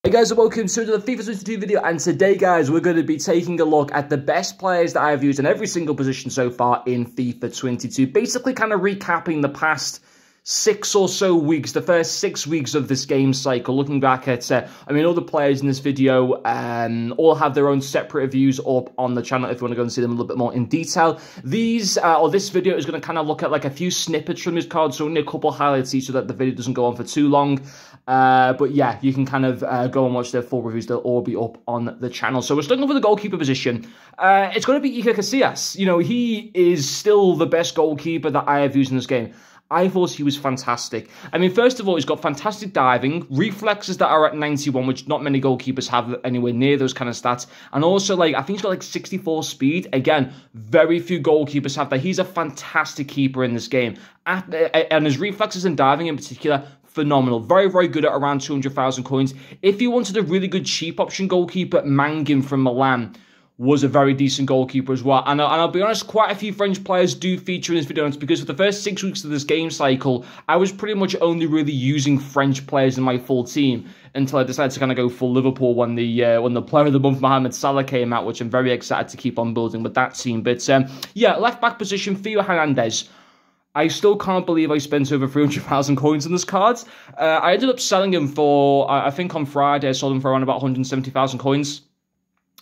Hey guys, and welcome to the FIFA 22 video, and today guys we're going to be taking a look at the best players that I've used in every single position so far in FIFA 22. Basically kind of recapping the past 6 or so weeks, the first 6 weeks of this game cycle, looking back at, all the players in this video all have their own separate reviews up on the channel if you want to go and see them a little bit more in detail. This video is going to kind of look at like a few snippets from these cards, so only a couple highlights each so that the video doesn't go on for too long. But yeah, you can kind of go and watch their full reviews. They'll all be up on the channel. So we're starting off with the goalkeeper position. It's going to be Iker Casillas. You know, he is still the best goalkeeper that I have used in this game. I thought he was fantastic. I mean, first of all, he's got fantastic diving, reflexes that are at 91, which not many goalkeepers have anywhere near those kind of stats. And also, like, I think he's got like 64 speed. Again, very few goalkeepers have that. He's a fantastic keeper in this game. And his reflexes and diving in particular, phenomenal. Very, very good at around 200,000 coins. If you wanted a really good cheap option goalkeeper, Mangin from Milan was a very decent goalkeeper as well. And I'll be honest, quite a few French players do feature in this video. And it's because for the first 6 weeks of this game cycle, I was pretty much only really using French players in my full team until I decided to kind of go full Liverpool when the Player of the Month, Mohamed Salah, came out, which I'm very excited to keep on building with that team. But yeah, left-back position, Theo Hernandez. I still can't believe I spent over 300,000 coins on this card. I ended up selling him for, I think on Friday, I sold him for around about 170,000 coins.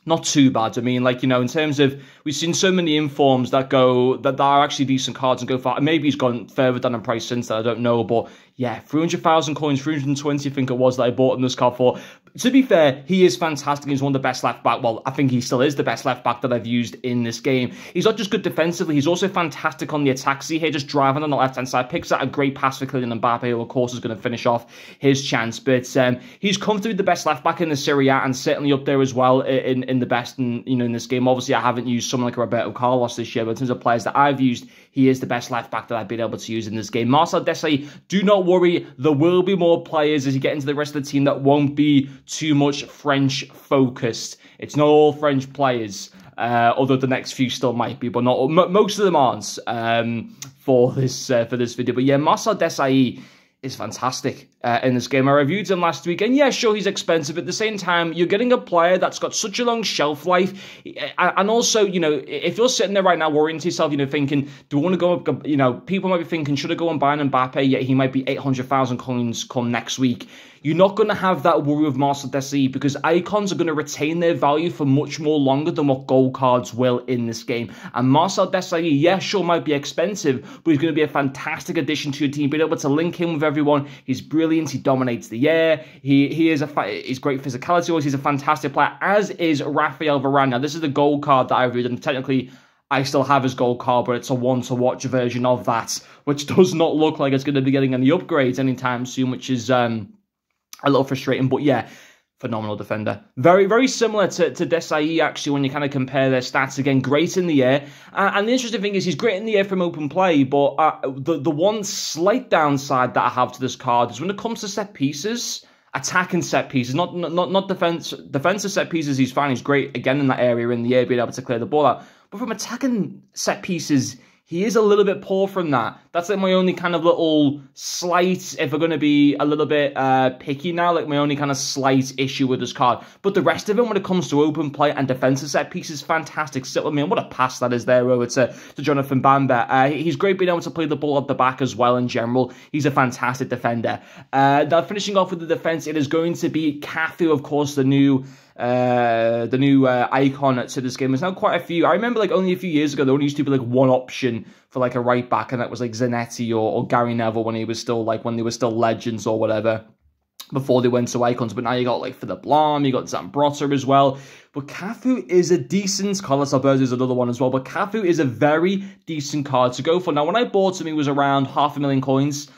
Not too bad. I mean, like, you know, in terms of, we've seen so many informs that are actually decent cards and go far. Maybe he's gone further down in price since that, I don't know. But yeah, 300,000 coins, 320, I think it was, that I bought him this card for. To be fair, he is fantastic. He's one of the best left back. Well, I think he still is the best left back that I've used in this game. He's not just good defensively, he's also fantastic on the attack. See here, just driving on the left-hand side, picks out a great pass for Kylian Mbappe, who of course is going to finish off his chance. But he's comfortably the best left back in the Serie A, and certainly up there as well in the best in this game. Obviously, I haven't used someone like Roberto Carlos this year, but in terms of players that I've used, he is the best left back that I've been able to use in this game. Marcel Desailly, do not worry, there will be more players as you get into the rest of the team that won't be too much French focused. It's not all French players, although the next few still might be, but not most of them aren't for this video. But yeah, Marcel Desailly is fantastic in this game. I reviewed him last week, and yeah, sure, he's expensive. At the same time, you're getting a player that's got such a long shelf life, and also, you know, if you're sitting there right now worrying to yourself, you know, thinking, do I want to go up, you know, people might be thinking, should I go and buy an Mbappe, yet he might be 800,000 coins come next week. You're not going to have that worry with Marcel Desailly because icons are going to retain their value for much more longer than what gold cards will in this game. And Marcel Desailly, yeah, sure, might be expensive, but he's going to be a fantastic addition to your team. Being able to link him with everyone, he's brilliant. He dominates the air. He's great physicality. He's a fantastic player, as is Rafael Varane. Now, this is the gold card that I reviewed, and technically I still have his gold card, but it's a one-to-watch version of that, which does not look like it's going to be getting any upgrades anytime soon, which is a little frustrating. But yeah, phenomenal defender. Very, very similar to Desailly, actually, when you kind of compare their stats. Again, great in the air. And the interesting thing is he's great in the air from open play, but the one slight downside that I have to this card is when it comes to set pieces, attacking set pieces, not defensive set pieces, he's fine. He's great, again, in that area in the air, being able to clear the ball out. But from attacking set pieces, he is a little bit poor from that. That's like my only kind of little slight, if we're going to be a little bit picky now, like my only kind of slight issue with this card. But the rest of him, when it comes to open play and defensive set pieces, fantastic. Sit with me, and what a pass that is there over to Jonathan Bamba. He's great being able to play the ball at the back as well in general. He's a fantastic defender. Now, finishing off with the defense, it is going to be Cafu, of course, the new icon to this game. There's now quite a few. I remember like only a few years ago there only used to be like one option for like a right back, and that was like Zanetti or Gary Neville when he was still like, when they were still legends or whatever, before they went to icons. But now you got like Philipp Lahm, you got Zambrotta as well. But Cafu is a decent, Carlos Alberto is another one as well, but Cafu is a very decent card to go for. Now, when I bought him, he was around 500,000 coins.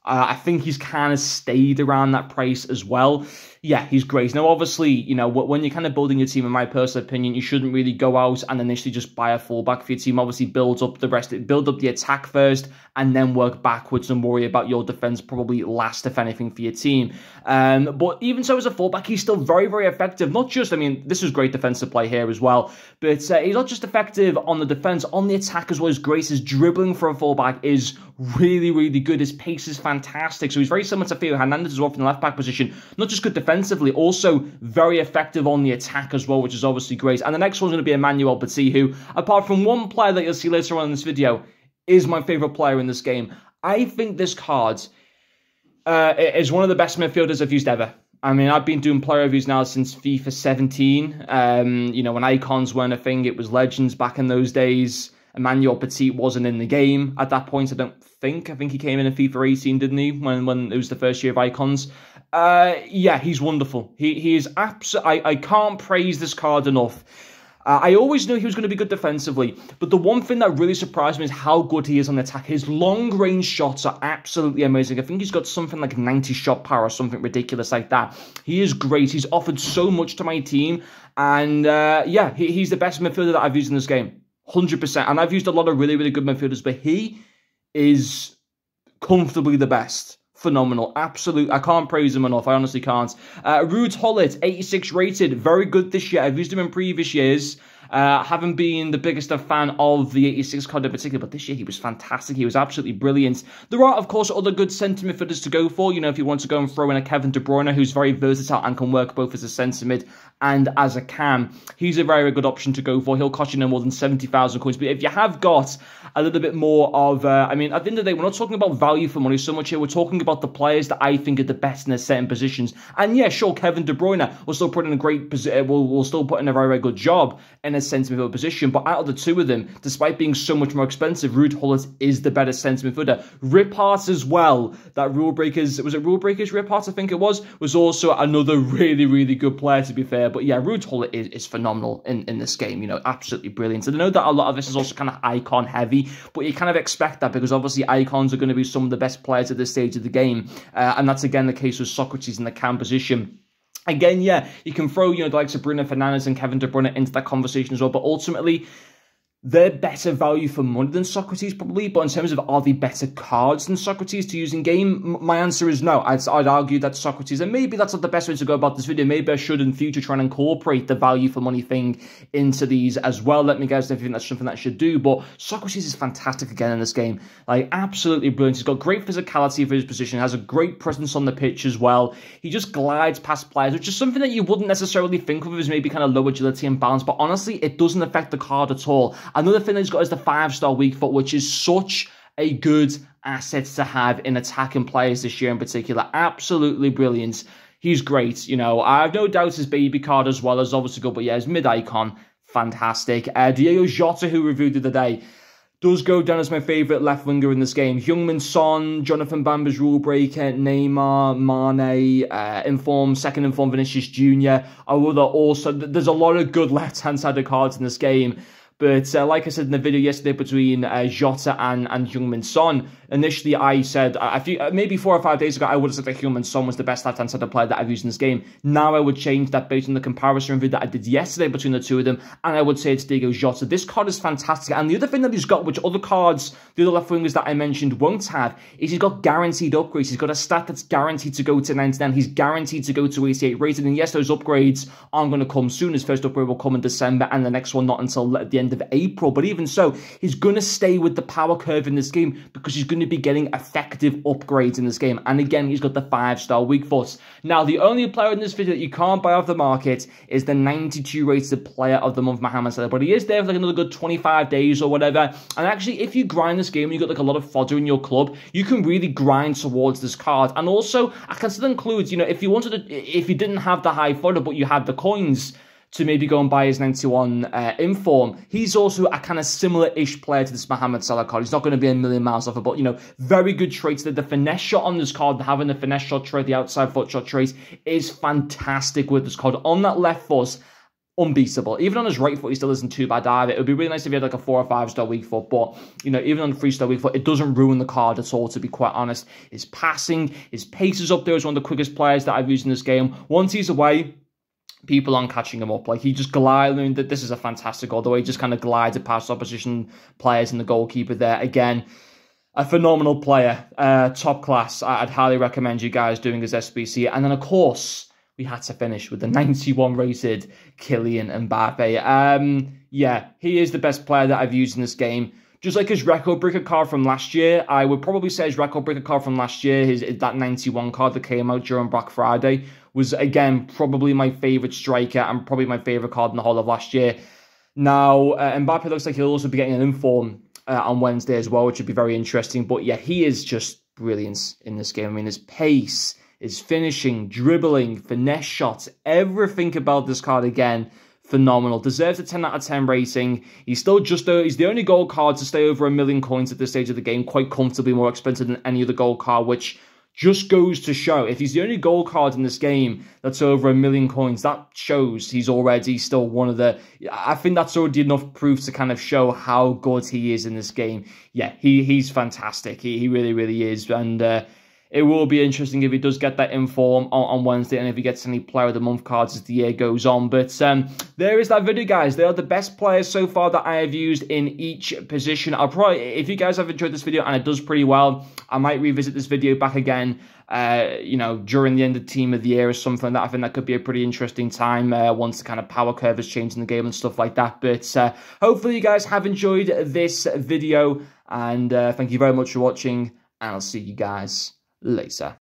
I think he's kind of stayed around that price as well. Yeah, he's great. Now, obviously, you know, when you're kind of building your team, in my personal opinion, you shouldn't really go out and initially just buy a fullback for your team. Obviously, build up the rest, build up the attack first, and then work backwards and worry about your defense probably last, if anything, for your team. But even so, as a fullback, he's still very, very effective. Not just, I mean, this is great defensive play here as well, but he's not just effective on the defense, on the attack as well. As great. His dribbling for a fullback is really, really good. His pace is fantastic. So he's very similar to Theo Hernandez as well from the left back position. Not just good defense, defensively. Also very effective on the attack as well, which is obviously great. And the next one's going to be Emmanuel Petit, who, apart from one player that you'll see later on in this video, is my favourite player in this game. I think this card is one of the best midfielders I've used ever. I mean, I've been doing player reviews now since FIFA 17. You know, when icons weren't a thing, it was Legends back in those days. Emmanuel Petit wasn't in the game at that point, I don't think. I think he came in FIFA 18, didn't he? When it was the first year of icons. Yeah, he's wonderful. He is absolutely... I can't praise this card enough. I always knew he was going to be good defensively, but the one thing that really surprised me is how good he is on the attack. His long-range shots are absolutely amazing. I think he's got something like 90 shot power or something ridiculous like that. He is great. He's offered so much to my team, and yeah, he's the best midfielder that I've used in this game, 100%. And I've used a lot of really, really good midfielders, but he is comfortably the best. Phenomenal. Absolute. I can't praise him enough. I honestly can't. Ruud Gullit, 86 rated. Very good this year. I've used him in previous years. Haven't been the biggest of fan of the 86 card in particular, but this year he was fantastic. He was absolutely brilliant. There are, of course, other good centre midfielders to go for. You know, if you want to go and throw in a Kevin De Bruyne, who's very versatile and can work both as a centre mid and as a cam, he's a very good option to go for. He'll cost you no more than 70,000 coins. But if you have got a little bit more of, I mean, at the end of the day, we're not talking about value for money so much here. We're talking about the players that I think are the best in their certain positions. And yeah, sure, Kevin De Bruyne will still put in a great position. Will still put in a very, very good job in a centre midfield position. But out of the two of them, despite being so much more expensive, Ruud Gullit is the better centre midfielder. Rippart as well. That Rule Breakers, was it Rule Breakers Rippart? I think it was also another really, really good player, to be fair. But yeah, Ruud Gullit is phenomenal in this game. You know, absolutely brilliant. And I know that a lot of this is also kind of icon heavy, but you kind of expect that because obviously icons are going to be some of the best players at this stage of the game. And that's again the case with Socrates in the cam position. Again, yeah, you can throw, you know, the likes of Bruno Fernandes and Kevin De Bruyne into that conversation as well, but ultimately, they're better value for money than Socrates, probably. But in terms of are they better cards than Socrates to use in game, my answer is no. I'd argue that Socrates, and maybe that's not the best way to go about this video. Maybe I should in future try and incorporate the value for money thing into these as well. Let me guys know if you think that's something that I should do. But Socrates is fantastic again in this game. Like, absolutely brilliant. He's got great physicality for his position, has a great presence on the pitch as well. He just glides past players, which is something that you wouldn't necessarily think of as maybe kind of low agility and balance. But honestly, it doesn't affect the card at all. Another thing that he's got is the 5-star weak foot, which is such a good asset to have in attacking players this year in particular. Absolutely brilliant. He's great. You know, I have no doubt his baby card as well is obviously good, but yeah, his mid-icon, fantastic. Diego Jota, who reviewed the other day, does go down as my favourite left winger in this game. Heung-min Son, Jonathan Bamba's rule breaker, Neymar, Mane, second inform Vinicius Jr. There's a lot of good left-hand sided cards in this game. But like I said in the video yesterday between Jota and Heung-min Son, initially I said, maybe 4 or 5 days ago, I would have said that Heung-min Son was the best left-hand side player that I've used in this game. Now I would change that based on the comparison review that I did yesterday between the two of them, and I would say it's Diego Jota. This card is fantastic. And the other thing that he's got, which other cards, the other left wingers that I mentioned won't have, is he's got guaranteed upgrades. He's got a stat that's guaranteed to go to 99. He's guaranteed to go to 88 rated. And yes, those upgrades aren't going to come soon. His first upgrade will come in December, and the next one not until the end of April. But even so, he's going to stay with the power curve in this game because he's going to be getting effective upgrades in this game. And again, he's got the 5-star weak foot. Now, the only player in this video that you can't buy off the market is the 92 rated player of the month, Mohamed Salah. But he is there for like another good 25 days or whatever. And actually, if you grind this game and you got like a lot of fodder in your club, you can really grind towards this card. And also, I can still include, you know, if you didn't have the high fodder, but you had the coins to maybe go and buy his 91 inform, he's also a kind of similar-ish player to this Mohamed Salah card. He's not going to be a million miles off it, but, you know, very good traits. The finesse shot on this card, having the finesse shot trait, the outside foot shot trait, is fantastic with this card. On that left foot, unbeatable. Even on his right foot, he still isn't too bad either. It would be really nice if he had like a 4 or 5-star weak foot, but, you know, even on a 3-star weak foot, it doesn't ruin the card at all, to be quite honest. His passing, his pace is up there as one of the quickest players that I've used in this game. Once he's away, people aren't catching him up. Like, he just glides. I mean, this is a fantastic goal. The way he just kind of glides past opposition players and the goalkeeper there. Again, a phenomenal player. Top class. I'd highly recommend you guys doing his SBC. And then, of course, we had to finish with the 91 rated Kylian Mbappe. Yeah, he is the best player that I've used in this game. Just like his record breaker card from last year, I would probably say his record breaker card from last year, that 91 card that came out during Black Friday, was, again, probably my favourite striker and probably my favourite card in the whole of last year. Now, Mbappe looks like he'll also be getting an inform on Wednesday as well, which would be very interesting. But yeah, he is just brilliant in this game. I mean, his pace, his finishing, dribbling, finesse shots, everything about this card, again, phenomenal. Deserves a 10 out of 10 rating. He's still he's the only gold card to stay over 1 million coins at this stage of the game, quite comfortably more expensive than any other gold card, which just goes to show, if he's the only gold card in this game that's over 1 million coins, that shows he's already still one of the... I think that's already enough proof to kind of show how good he is in this game. Yeah, he's fantastic. He really, really is. And it will be interesting if he does get that inform on Wednesday and if he gets any Player of the Month cards as the year goes on. But there is that video, guys. They are the best players so far that I have used in each position. I'll probably, if you guys have enjoyed this video and it does pretty well, I might revisit this video back again, you know, during the end of Team of the Year or something. That I think that could be a pretty interesting time once the kind of power curve has changed in the game and stuff like that. But hopefully you guys have enjoyed this video, and thank you very much for watching, and I'll see you guys later.